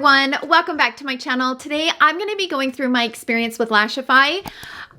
everyone, welcome back to my channel. Today I'm going to be going through my experience with Lashify.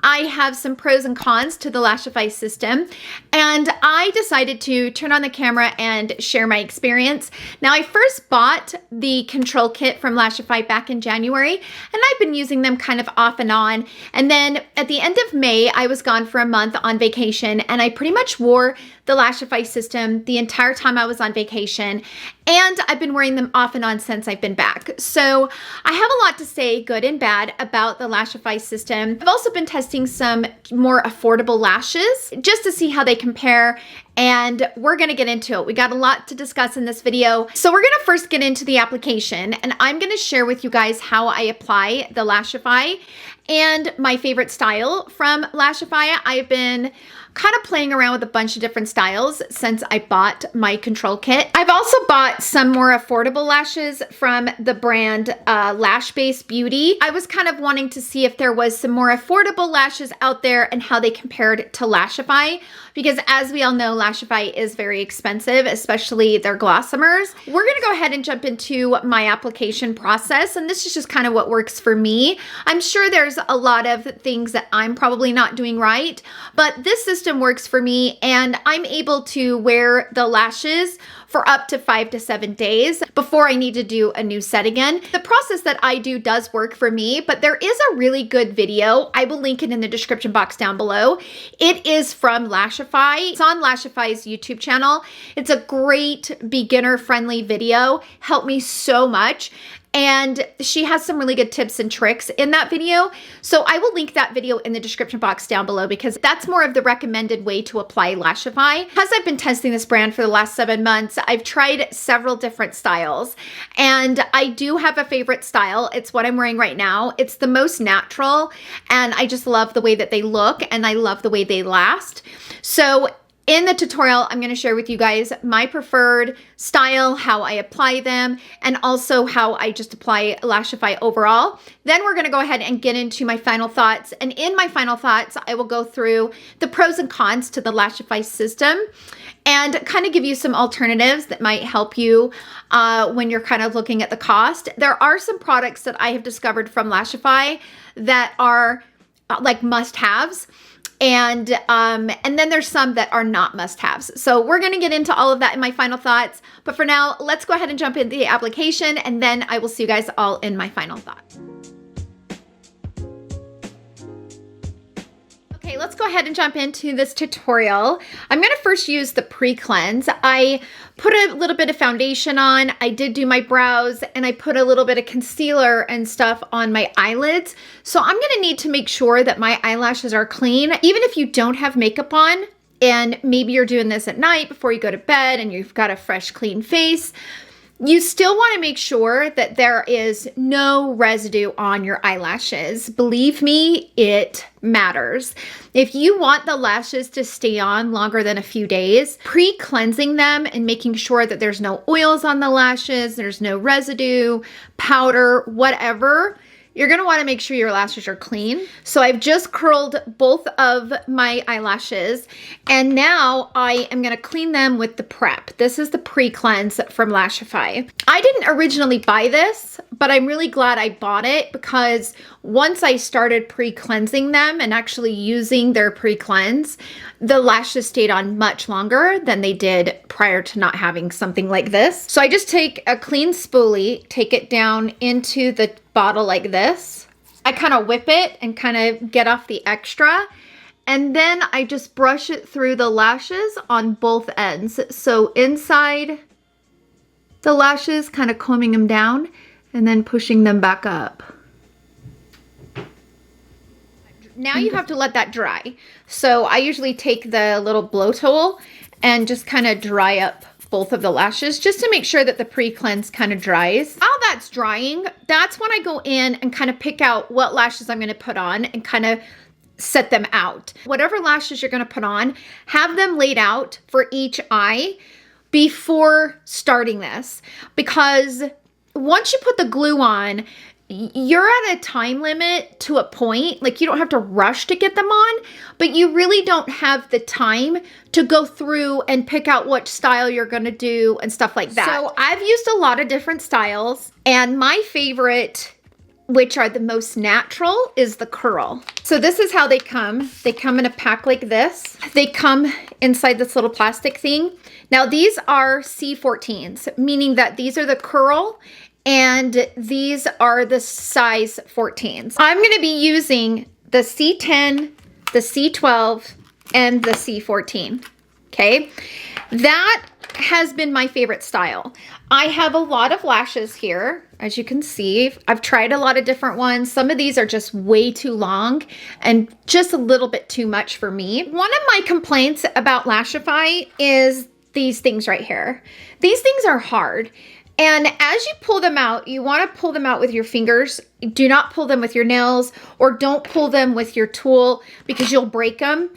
I have some pros and cons to the Lashify system, and I decided to turn on the camera and share my experience. Now, I first bought the control kit from Lashify back in January, and I've been using them kind of off and on. And then at the end of May, I was gone for a month on vacation, and I pretty much wore the Lashify system the entire time I was on vacation, and I've been wearing them off and on since I've been back. So I have a lot to say, good and bad, about the Lashify system. I've also been testing some more affordable lashes just to see how they compare, and we're gonna get into it. We got a lot to discuss in this video. So we're gonna first get into the application, and I'm gonna share with you guys how I apply the Lashify and my favorite style from Lashify. I've been kind of playing around with a bunch of different styles since I bought my control kit. I've also bought some more affordable lashes from the brand Lashbase Beauty. I was kind of wanting to see if there was some more affordable lashes out there and how they compared to Lashify, because as we all know, Lashify is very expensive, especially their glossomers. We're gonna go ahead and jump into my application process, and this is just kind of what works for me. I'm sure there's a lot of things that I'm probably not doing right, but this system works for me, and I'm able to wear the lashes for up to 5 to 7 days before I need to do a new set again. The process that I do does work for me, but there is a really good video. I will link it in the description box down below. It is from Lashify. It's on Lashify's YouTube channel. It's a great beginner-friendly video. Helped me so much. And she has some really good tips and tricks in that video. So I will link that video in the description box down below, because that's more of the recommended way to apply Lashify. Because I've been testing this brand for the last 7 months, I've tried several different styles, and I do have a favorite style. It's what I'm wearing right now. It's the most natural, and I just love the way that they look, and I love the way they last. So in the tutorial, I'm going to share with you guys my preferred style, how I apply them, and also how I just apply Lashify overall. Then we're going to go ahead and get into my final thoughts. And in my final thoughts, I will go through the pros and cons to the Lashify system and kind of give you some alternatives that might help you when you're kind of looking at the cost. There are some products that I have discovered from Lashify that are like must-haves. And then there's some that are not must-haves. So we're gonna get into all of that in my final thoughts. But for now, let's go ahead and jump into the application, and then I will see you guys all in my final thoughts. Okay, let's go ahead and jump into this tutorial. I'm gonna first use the pre-cleanse. I put a little bit of foundation on, I did do my brows, and I put a little bit of concealer and stuff on my eyelids. So I'm gonna need to make sure that my eyelashes are clean. Even if you don't have makeup on, and maybe you're doing this at night before you go to bed and you've got a fresh, clean face, you still want to make sure that there is no residue on your eyelashes. Believe me, it matters. If you want the lashes to stay on longer than a few days, pre-cleansing them and making sure that there's no oils on the lashes, there's no residue, powder, whatever, you're going to want to make sure your lashes are clean. So I've just curled both of my eyelashes, and now I am going to clean them with the prep. This is the pre-cleanse from Lashify. I didn't originally buy this, but I'm really glad I bought it, because once I started pre-cleansing them and actually using their pre-cleanse, the lashes stayed on much longer than they did prior to not having something like this. So I just take a clean spoolie, take it down into the bottle like this. I kind of whip it and kind of get off the extra, and then I just brush it through the lashes on both ends. So inside the lashes, kind of combing them down and then pushing them back up. Now you have to let that dry. So I usually take the little blow tool and just kind of dry up both of the lashes, just to make sure that the pre-cleanse kind of dries. While that's drying, that's when I go in and kind of pick out what lashes I'm going to put on and kind of set them out. Whatever lashes you're going to put on, have them laid out for each eye before starting this, because once you put the glue on, you're at a time limit to a point. Like, you don't have to rush to get them on, but you really don't have the time to go through and pick out what style you're going to do and stuff like that. So I've used a lot of different styles, and my favorite, which are the most natural, is the curl. So this is how they come. They come in a pack like this. They come inside this little plastic thing. Now these are C14s, meaning that these are the curl and these are the size 14s. I'm going to be using the C10, the C12, and the C14. Okay, that has been my favorite style. I have a lot of lashes here, as you can see. I've tried a lot of different ones. Some of these are just way too long and just a little bit too much for me. One of my complaints about Lashify is these things right here. These things are hard. And as you pull them out, you want to pull them out with your fingers. Do not pull them with your nails, or don't pull them with your tool because you'll break them.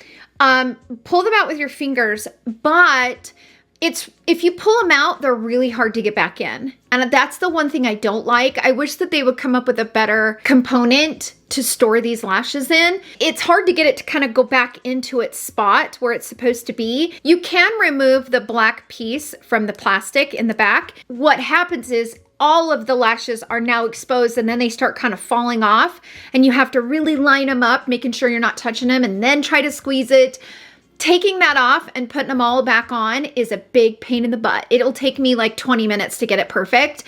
Pull them out with your fingers, but if you pull them out, they're really hard to get back in. And that's the one thing I don't like. I wish that they would come up with a better component to store these lashes in. It's hard to get it to kind of go back into its spot where it's supposed to be. You can remove the black piece from the plastic in the back. What happens is all of the lashes are now exposed, and then they start kind of falling off, and you have to really line them up, making sure you're not touching them, and then try to squeeze it. Taking that off and putting them all back on is a big pain in the butt. It'll take me like 20 minutes to get it perfect.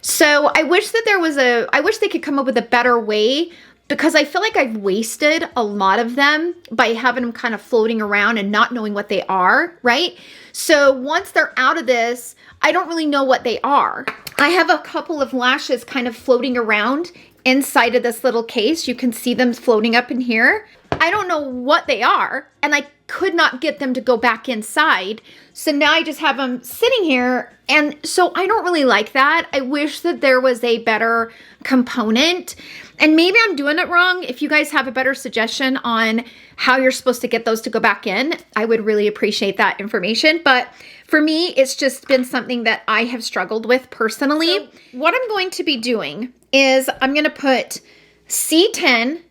So I wish that I wish they could come up with a better way, because I feel like I've wasted a lot of them by having them kind of floating around and not knowing what they are, right? So once they're out of this, I don't really know what they are. I have a couple of lashes kind of floating around inside of this little case. You can see them floating up in here. I don't know what they are, and I could not get them to go back inside. So now I just have them sitting here, and so I don't really like that. I wish that there was a better component, and maybe I'm doing it wrong. If you guys have a better suggestion on how you're supposed to get those to go back in, I would really appreciate that information. But for me, it's just been something that I have struggled with personally. So what I'm going to be doing is I'm going to put C10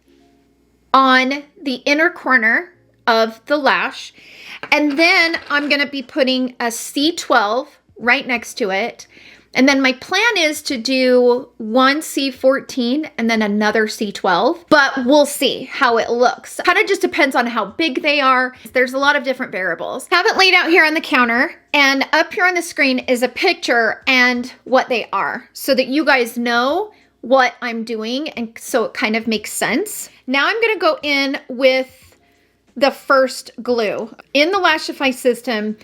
on the inner corner of the lash, and then I'm going to be putting a C12 right next to it. And then my plan is to do one C14 and then another C12, but we'll see how it looks. Kind of just depends on how big they are. There's a lot of different variables. Have it laid out here on the counter, and up here on the screen is a picture and what they are, so that you guys know what I'm doing, and so it kind of makes sense. Now I'm going to go in with the first glue. In the Lashify system,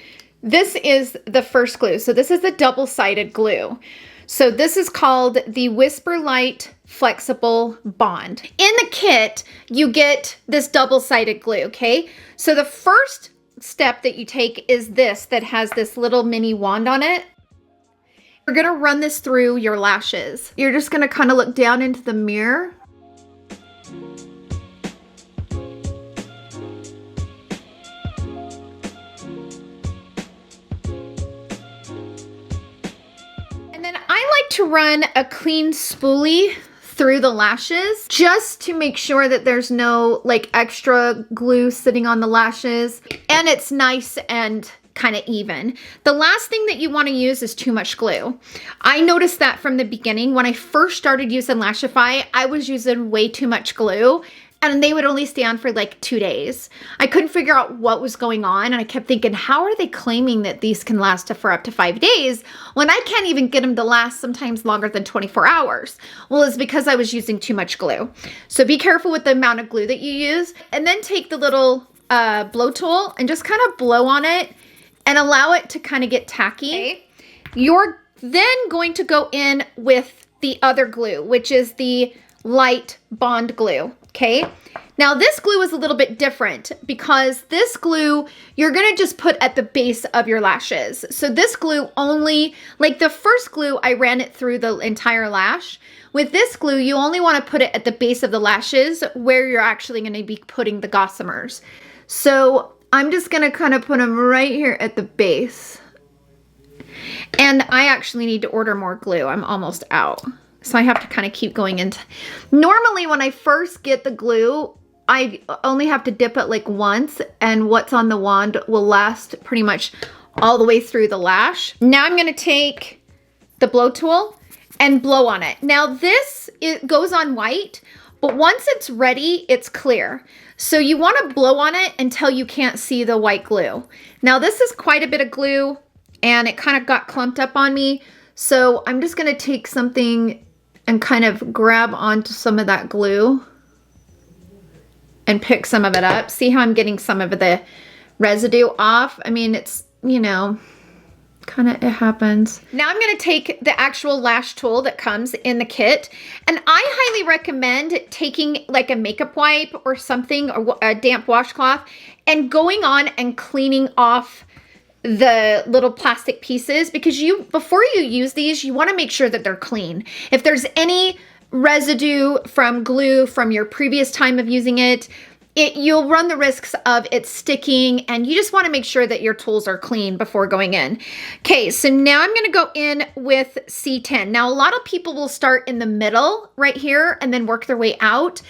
this is the first glue. So this is the double-sided glue. So this is called the Whisper Light Flexible Bond. In the kit, you get this double-sided glue, okay? So the first step that you take is this that has this little mini wand on it. You're gonna run this through your lashes. You're just gonna kind of look down into the mirror. And then I like to run a clean spoolie through the lashes just to make sure that there's no like extra glue sitting on the lashes, and it's nice and kind of even. The last thing that you want to use is too much glue. I noticed that from the beginning. When I first started using Lashify, I was using way too much glue, and they would only stay on for like 2 days. I couldn't figure out what was going on, and I kept thinking, how are they claiming that these can last for up to 5 days when I can't even get them to last sometimes longer than 24 hours? Well, it's because I was using too much glue. So be careful with the amount of glue that you use, and then take the little blow tool and just kind of blow on it and allow it to kind of get tacky. Okay. You're then going to go in with the other glue, which is the light bond glue, okay? Now this glue is a little bit different because this glue, you're gonna just put at the base of your lashes. So this glue only, like the first glue, I ran it through the entire lash. With this glue, you only wanna put it at the base of the lashes where you're actually gonna be putting the gossamers. So I'm just gonna kind of put them right here at the base. And I actually need to order more glue. I'm almost out. So I have to kind of keep going into. Normally when I first get the glue, I only have to dip it like once, and what's on the wand will last pretty much all the way through the lash. Now I'm gonna take the blow tool and blow on it. Now this, it goes on white, but once it's ready, it's clear. So you wanna blow on it until you can't see the white glue. Now this is quite a bit of glue and it kind of got clumped up on me. So I'm just gonna take something and kind of grab onto some of that glue and pick some of it up. See how I'm getting some of the residue off? I mean, it's, you know, kind of, it happens. Now I'm gonna take the actual lash tool that comes in the kit, and I highly recommend taking like a makeup wipe or something, or a damp washcloth, and going on and cleaning off the little plastic pieces, because before you use these, you wanna make sure that they're clean. If there's any residue from glue from your previous time of using it, you'll run the risks of it sticking, and you just want to make sure that your tools are clean before going in. Okay, so now I'm going to go in with C10. Now, a lot of people will start in the middle right here and then work their way out.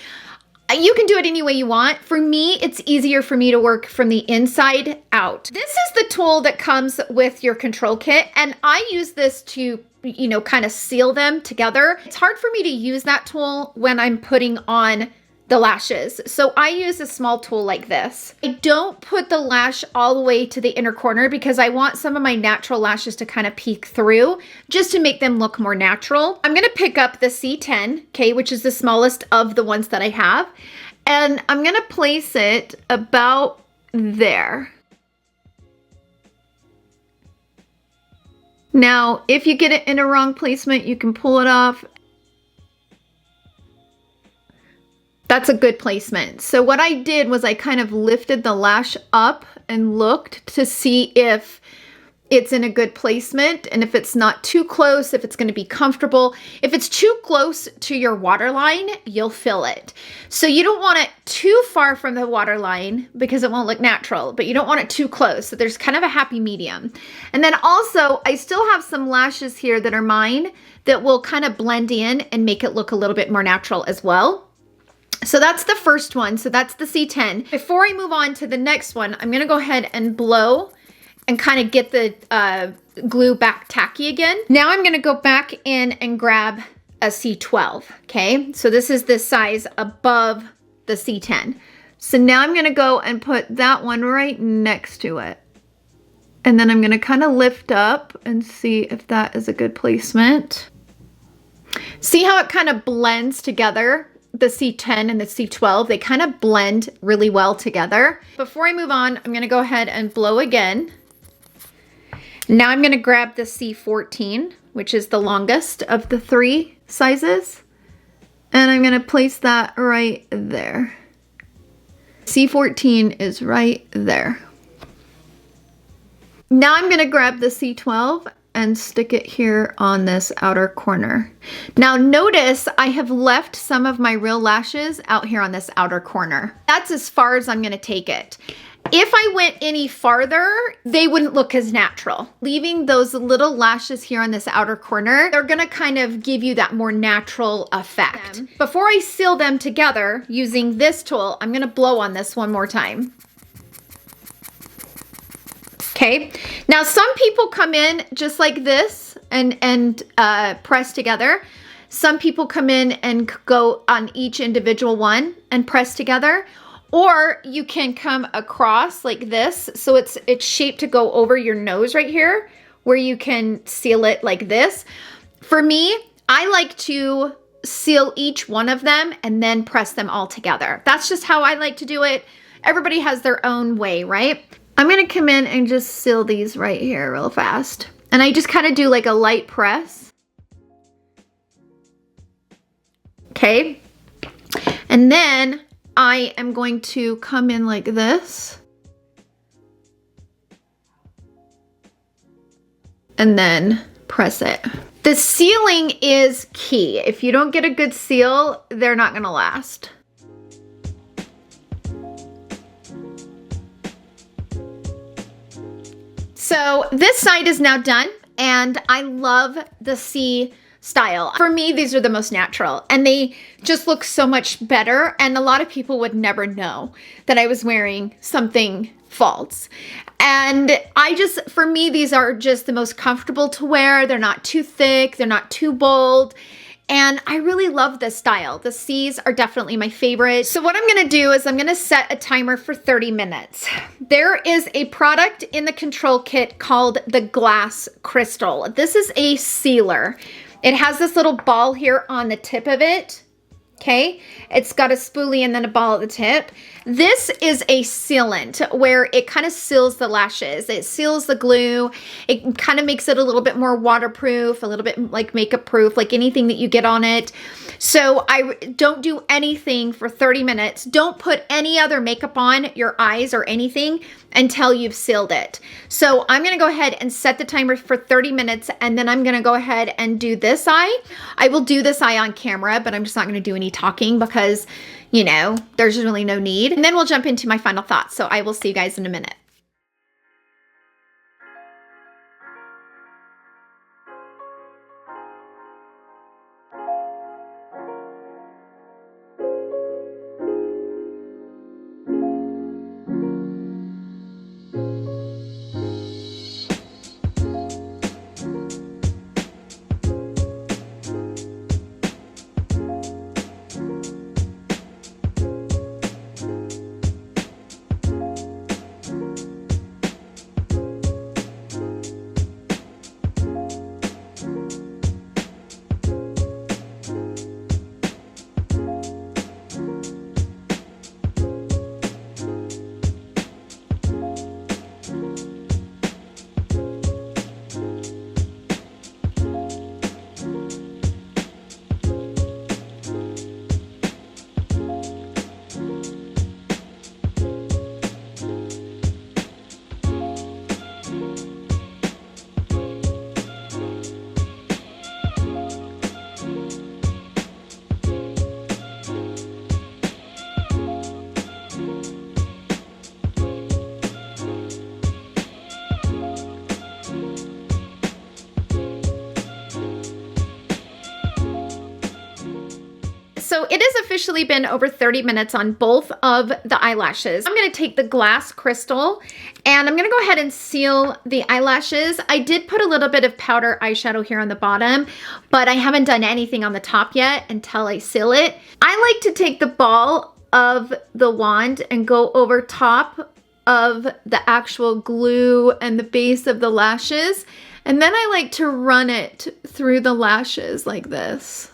You can do it any way you want. For me, it's easier for me to work from the inside out. This is the tool that comes with your control kit, and I use this to, you know, kind of seal them together. It's hard for me to use that tool when I'm putting on the lashes. So I use a small tool like this. I don't put the lash all the way to the inner corner because I want some of my natural lashes to kind of peek through, just to make them look more natural. I'm gonna pick up the C10, okay, which is the smallest of the ones that I have, and I'm gonna place it about there. Now, if you get it in a wrong placement, you can pull it off. That's a good placement. So what I did was I kind of lifted the lash up and looked to see if it's in a good placement, and if it's not too close, if it's going to be comfortable. If it's too close to your waterline, you'll fill it. So you don't want it too far from the waterline because it won't look natural, but you don't want it too close. So there's kind of a happy medium. And then also, I still have some lashes here that are mine that will kind of blend in and make it look a little bit more natural as well. So that's the first one. So that's the C10. Before I move on to the next one, I'm gonna go ahead and blow and kind of get the glue back tacky again. Now I'm gonna go back in and grab a C12, okay? So this is the size above the C10. So now I'm gonna go and put that one right next to it. And then I'm gonna kind of lift up and see if that is a good placement. See how it kind of blends together? The C10 and the C12, they kind of blend really well together. Before I move on, I'm gonna go ahead and blow again. Now I'm gonna grab the C14, which is the longest of the three sizes, and I'm gonna place that right there. C14 is right there. Now I'm gonna grab the C12 and stick it here on this outer corner. Now notice I have left some of my real lashes out here on this outer corner. That's as far as I'm gonna take it. If I went any farther, they wouldn't look as natural. Leaving those little lashes here on this outer corner, they're gonna kind of give you that more natural effect. Before I seal them together using this tool, I'm gonna blow on this one more time. Okay, now some people come in just like this and press together. Some people come in and go on each individual one and press together. Or you can come across like this, so it's shaped to go over your nose right here, where you can seal it like this. For me, I like to seal each one of them and then press them all together. That's just how I like to do it. Everybody has their own way, right? I'm gonna come in and just seal these right here real fast. And I just kind of do like a light press. Okay. And then I am going to come in like this. And then press it. The sealing is key. If you don't get a good seal, they're not gonna last. So this side is now done, and I love the C style. For me, these are the most natural and they just look so much better. And a lot of people would never know that I was wearing something false. And for me, these are just the most comfortable to wear. They're not too thick. They're not too bold. And I really love this style. The C's are definitely my favorite. So what I'm gonna do is I'm gonna set a timer for 30 minutes. There is a product in the control kit called the Glass Crystal. This is a sealer. It has this little ball here on the tip of it. Okay, it's got a spoolie and then a ball at the tip. This is a sealant where it kind of seals the lashes. It seals the glue. It kind of makes it a little bit more waterproof, a little bit like makeup proof, like anything that you get on it. So I don't do anything for 30 minutes. Don't put any other makeup on your eyes or anything until you've sealed it. So I'm gonna go ahead and set the timer for 30 minutes and then I'm gonna go ahead and do this eye. I will do this eye on camera, but I'm just not gonna do any talking because, you know, there's really no need. And then we'll jump into my final thoughts. So I will see you guys in a minute. So it has officially been over 30 minutes on both of the eyelashes. I'm gonna take the Glass Crystal and I'm gonna go ahead and seal the eyelashes. I did put a little bit of powder eyeshadow here on the bottom, but I haven't done anything on the top yet until I seal it. I like to take the ball of the wand and go over top of the actual glue and the base of the lashes. And then I like to run it through the lashes like this.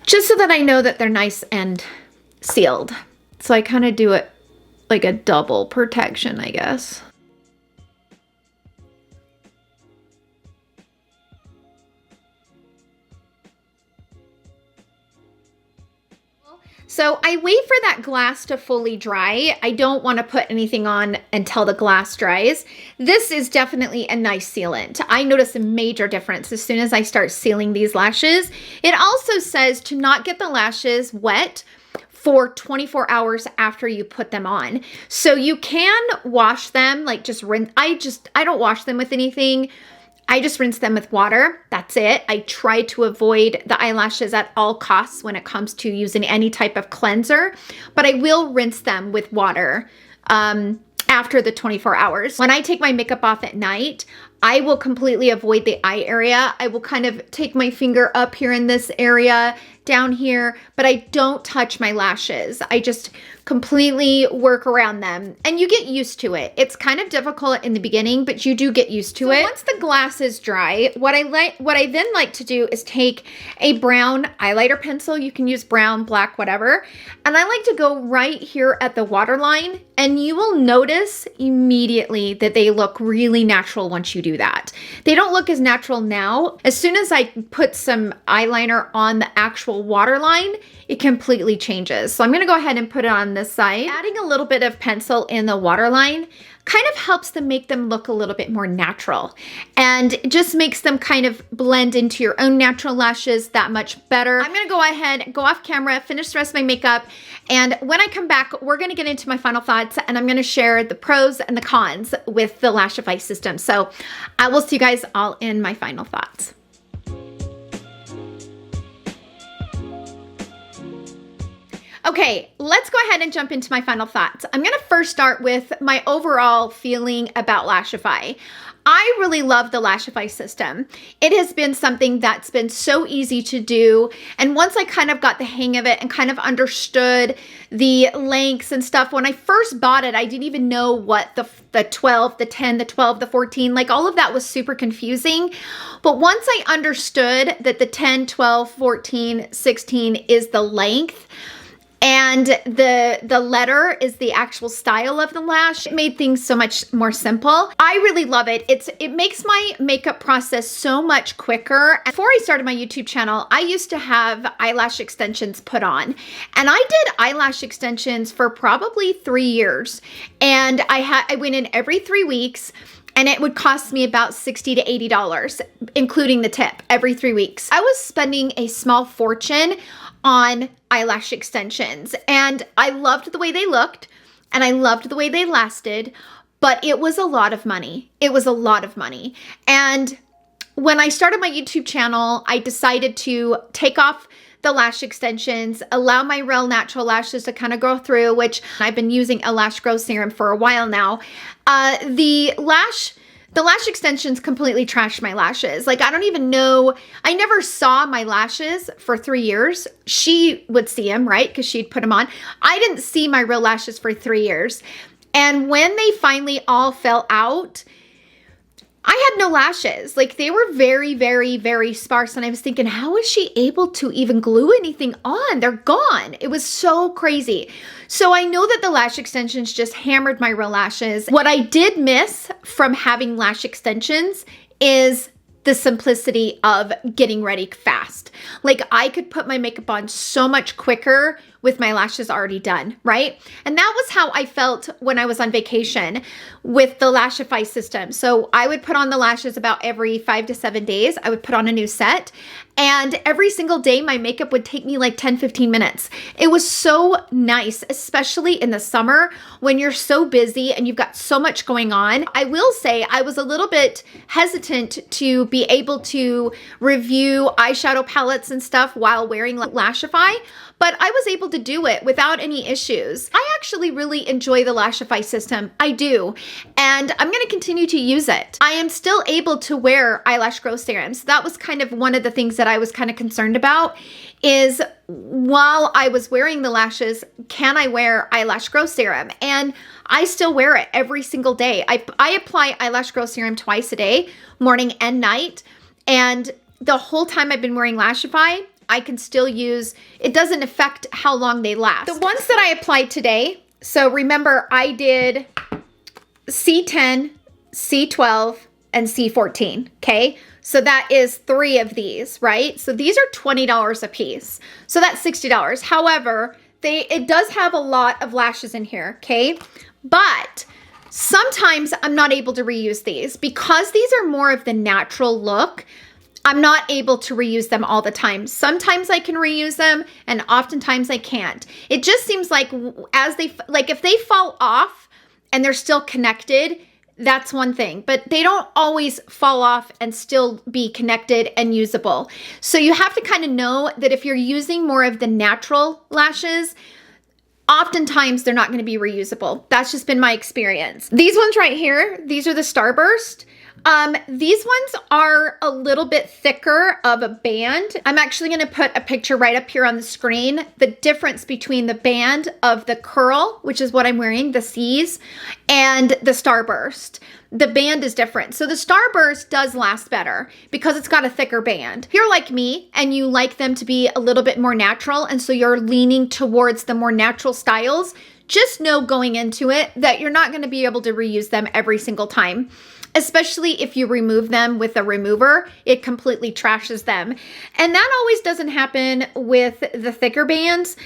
Just so that I know that they're nice and sealed. So I kind of do it like a double protection, I guess. So I wait for that glass to fully dry. I don't want to put anything on until the glass dries. This is definitely a nice sealant. I notice a major difference as soon as I start sealing these lashes. It also says to not get the lashes wet for 24 hours after you put them on. So you can wash them, like just rinse. I don't wash them with anything. I just rinse them with water. That's it. I try to avoid the eyelashes at all costs when it comes to using any type of cleanser, but I will rinse them with water after the 24 hours. When I take my makeup off at night, I will completely avoid the eye area. I will kind of take my finger up here in this area, down here, but I don't touch my lashes. I just completely work around them and you get used to it. It's kind of difficult in the beginning, but you do get used to it. Once the glass is dry, what I then like to do is take a brown eyeliner pencil. You can use brown, black, whatever. And I like to go right here at the waterline and you will notice immediately that they look really natural once you do that. They don't look as natural now. As soon as I put some eyeliner on the actual waterline, it completely changes. So I'm gonna go ahead and put it on this side. Adding a little bit of pencil in the waterline kind of helps them make them look a little bit more natural, and it just makes them kind of blend into your own natural lashes that much better. I'm gonna go ahead, go off camera, finish the rest of my makeup, and when I come back, we're gonna get into my final thoughts, and I'm gonna share the pros and the cons with the Lashify system. So I will see you guys all in my final thoughts. Okay, let's go ahead and jump into my final thoughts. I'm gonna first start with my overall feeling about Lashify. I really love the Lashify system. It has been something that's been so easy to do. And once I kind of got the hang of it and kind of understood the lengths and stuff, when I first bought it, I didn't even know what the 12, the 10, the 12, the 14, like all of that was super confusing. But once I understood that the 10, 12, 14, 16 is the length, and the letter is the actual style of the lash, it made things so much more simple. I really love it. It makes my makeup process so much quicker. Before I started my YouTube channel, I used to have eyelash extensions put on, and I did eyelash extensions for probably 3 years. And I went in every 3 weeks, and it would cost me about $60 to $80, including the tip, every 3 weeks. I was spending a small fortune on eyelash extensions, and I loved the way they looked, and I loved the way they lasted, but it was a lot of money. It was a lot of money. And when I started my YouTube channel, I decided to take off the lash extensions, allow my real natural lashes to kind of grow through, which I've been using a lash growth serum for a while now. The lash extensions completely trashed my lashes. Like, I don't even know, I never saw my lashes for 3 years. She would see them, right? Because she'd put them on. I didn't see my real lashes for 3 years. And when they finally all fell out, I had no lashes. Like, they were very, very, very sparse. And I was thinking, how is she able to even glue anything on? They're gone. It was so crazy. So I know that the lash extensions just hammered my real lashes. What I did miss from having lash extensions is the simplicity of getting ready fast. Like, I could put my makeup on so much quicker with my lashes already done, right? And that was how I felt when I was on vacation with the Lashify system. So I would put on the lashes about every 5 to 7 days. I would put on a new set, and every single day my makeup would take me like 10, 15 minutes. It was so nice, especially in the summer when you're so busy and you've got so much going on. I will say I was a little bit hesitant to be able to review eyeshadow palettes and stuff while wearing Lashify, but I was able to do it without any issues. I actually really enjoy the Lashify system. I do. And I'm going to continue to use it. I am still able to wear eyelash growth serums. That was kind of one of the things that I was kind of concerned about, is while I was wearing the lashes, can I wear eyelash growth serum? And I still wear it every single day. I apply eyelash growth serum twice a day, morning and night. And the whole time I've been wearing Lashify, I can still use, it doesn't affect how long they last. The ones that I applied today, so remember I did C10, C12, and C14, okay? So that is 3 of these, right? So these are $20 a piece. So that's $60. However, it does have a lot of lashes in here, okay? But sometimes I'm not able to reuse these because these are more of the natural look. I'm not able to reuse them all the time. Sometimes I can reuse them, and oftentimes I can't. It just seems like if they fall off and they're still connected, that's one thing, but they don't always fall off and still be connected and usable. So you have to kind of know that if you're using more of the natural lashes, oftentimes they're not going to be reusable. That's just been my experience. These ones right here, these are the Starburst. These ones are a little bit thicker of a band. I'm actually going to put a picture right up here on the screen. The difference between the band of the curl, which is what I'm wearing, the C's, and the Starburst. The band is different. So the Starburst does last better because it's got a thicker band. If you're like me and you like them to be a little bit more natural, and so you're leaning towards the more natural styles, just know going into it that you're not going to be able to reuse them every single time. Especially if you remove them with a remover, it completely trashes them. And that always doesn't happen with the thicker bands,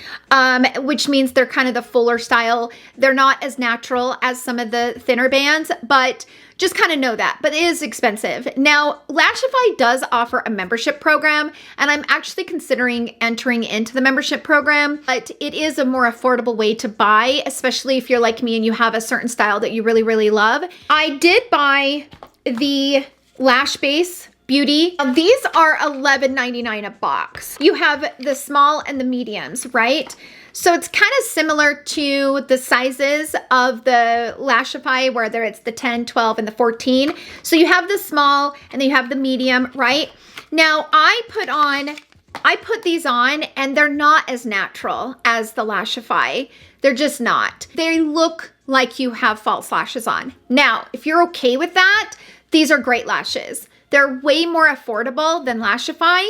which means they're kind of the fuller style. They're not as natural as some of the thinner bands, but just kind of know that. But it is expensive. Now, Lashify does offer a membership program, and I'm actually considering entering into the membership program, but it is a more affordable way to buy, especially if you're like me and you have a certain style that you really, really love. I did buy the Lashbase Beauty. These are $11.99 a box. You have the small and the mediums, right? So it's kind of similar to the sizes of the Lashify, whether it's the 10, 12, and the 14. So you have the small and then you have the medium, right? Now I put these on and they're not as natural as the Lashify. They're just not. They look like you have false lashes on. Now, if you're okay with that, these are great lashes. They're way more affordable than Lashify.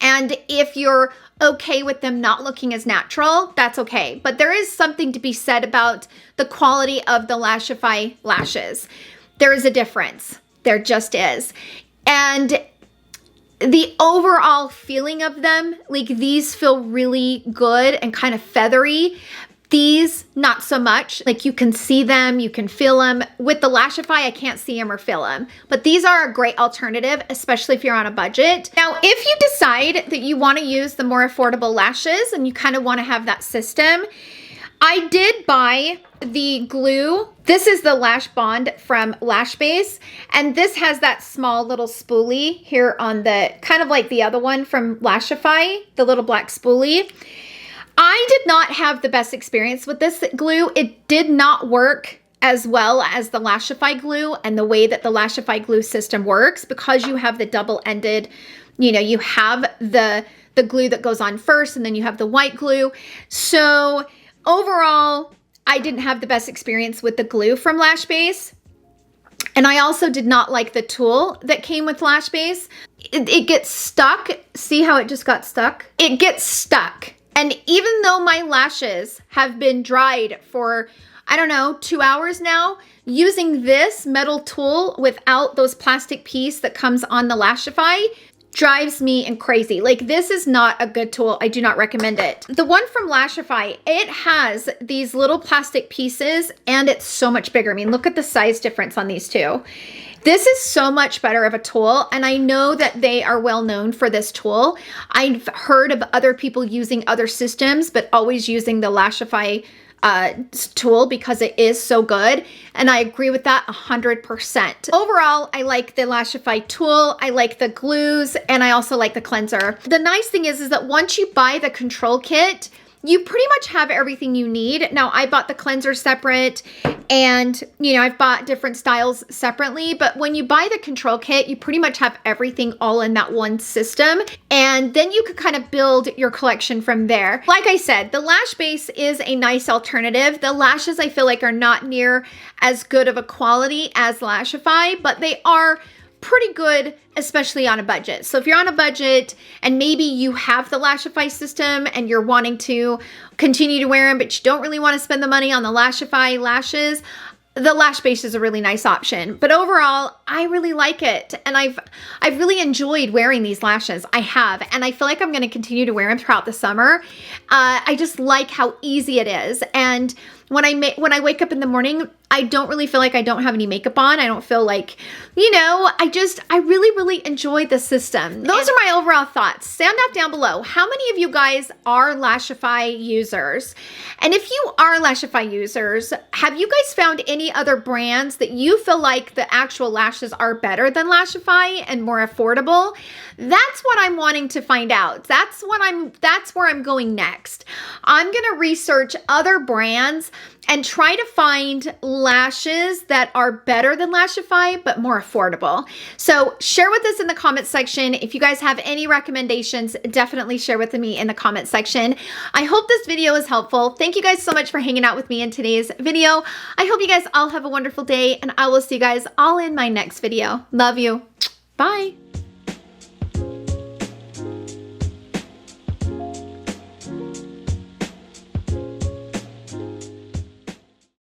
And if you're okay with them not looking as natural, that's okay. But there is something to be said about the quality of the Lashify lashes. There is a difference. There just is. And the overall feeling of them, like these feel really good and kind of feathery. These, not so much. Like you can see them, you can feel them. With the Lashify, I can't see them or feel them. But these are a great alternative, especially if you're on a budget. Now, if you decide that you want to use the more affordable lashes and you kind of want to have that system, I did buy the glue. This is the Lash Bond from Lashbase. And this has that small little spoolie here on the, kind of like the other one from Lashify, the little black spoolie. I did not have the best experience with this glue. It did not work as well as the Lashify glue and the way that the Lashify glue system works, because you have the double-ended, you know, you have the glue that goes on first and then you have the white glue. So overall, I didn't have the best experience with the glue from Lashbase. And I also did not like the tool that came with Lashbase. It gets stuck. See how it just got stuck? It gets stuck. And even though my lashes have been dried for, I don't know, 2 hours now, using this metal tool without those plastic piece that comes on the Lashify drives me crazy. Like, this is not a good tool. I do not recommend it. The one from Lashify, it has these little plastic pieces and it's so much bigger. I mean, look at the size difference on these two. This is so much better of a tool, and I know that they are well known for this tool. I've heard of other people using other systems, but always using the Lashify tool because it is so good, and I agree with that 100%. Overall, I like the Lashify tool, I like the glues, and I also like the cleanser. The nice thing is that once you buy the control kit, you pretty much have everything you need. Now, I bought the cleanser separate and, you know, I've bought different styles separately, but when you buy the control kit, you pretty much have everything all in that one system. And then you could kind of build your collection from there. Like I said, the Lashbase is a nice alternative. The lashes I feel like are not near as good of a quality as Lashify, but they are pretty good, especially on a budget. So if you're on a budget and maybe you have the Lashify system and you're wanting to continue to wear them, but you don't really want to spend the money on the Lashify lashes, the Lashbase is a really nice option. But overall, I really like it. And I've really enjoyed wearing these lashes. I have. And I feel like I'm going to continue to wear them throughout the summer. I just like how easy it is. And when I wake up in the morning, I don't really feel like I don't have any makeup on. I don't feel like, you know, I really, really enjoy the system. Those are my overall thoughts. Sound off down below. How many of you guys are Lashify users? And if you are Lashify users, have you guys found any other brands that you feel like the actual lashes are better than Lashify and more affordable? That's what I'm wanting to find out. That's where I'm going next. I'm going to research other brands and try to find lashes that are better than Lashify, but more affordable. So share with us in the comment section. If you guys have any recommendations, definitely share with me in the comment section. I hope this video is helpful. Thank you guys so much for hanging out with me in today's video. I hope you guys all have a wonderful day, and I will see you guys all in my next video. Love you. Bye.